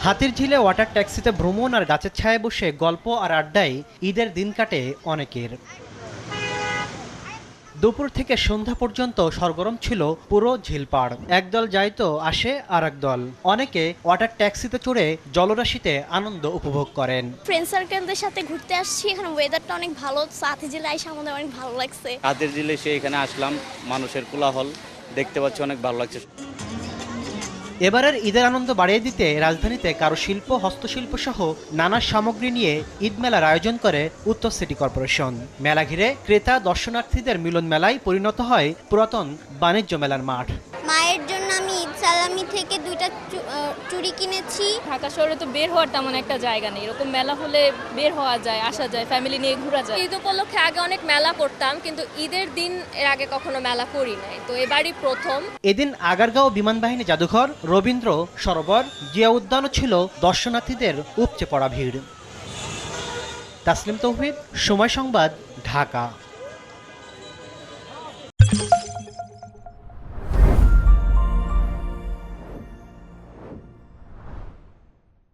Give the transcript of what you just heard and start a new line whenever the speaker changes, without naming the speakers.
হাতিরঝিলে water ট্যাক্সিতে ভ্রমণ আর গাছের ছায়ায় বসে গল্প আর আড্ডায় ঈদের দিন কাটে অনেকের। দুপুর থেকে সন্ধ্যা পর্যন্ত সরগরম ছিল পুরো ঝিলপাড়। একদল যায় তো আসে আর একদল। অনেকে ওয়াটার ট্যাক্সিতে চড়ে জলরাশিতে আনন্দ উপভোগ করেন।
ফ্রেন্ড সার্কেলদের সাথে ঘুরতে আসছি, এখানে ওয়েদারটা অনেক ভালো। হাতিরঝিলে এসে আমাদের অনেক ভালো লাগছে।
হাতিরঝিলে এসে এখানে আসলাম, মানুষের কোলাহল দেখতে পাচ্ছি, অনেক ভালো লাগছে।
এবারের ঈদের আনন্দ বাড়িয়ে দিতে রাজধানীতে কারুশিল্প, হস্তশিল্প সহ নানা সামগ্রী নিয়ে ঈদ মেলার আয়োজন করে উত্তর সিটি কর্পোরেশন। মেলা ঘিরে ক্রেতা দর্শনার্থীদের মিলন মেলায় পরিণত হয় পুরাতন বাণিজ্য মেলার মাঠ।
মায়ের জন্য আমি ঈদ সালামি থেকে 2টা চুড়ি কিনেছি।
ঢাকা শহরে তো বের হওয়ার তেমন একটা জায়গা নেই, এরকম মেলা হলে বের হওয়া যায়, আসা যায়, ফ্যামিলি নিয়ে ঘোরা যায়।
ঈদ উপলক্ষে আগে অনেক মেলা করতাম, কিন্তু ঈদের দিন এর আগে কখনো মেলা করি নাই, তো এবারই প্রথম।
এদিন আগারগাঁও বিমান বাহিনী জাদুঘর, রবীন্দ্র সরোবর, জিয়া উদ্যানও ছিল দর্শনার্থীদের উপচে পড়া ভিড়। তাসলিম তৌহিদ, সময় সংবাদ, ঢাকা।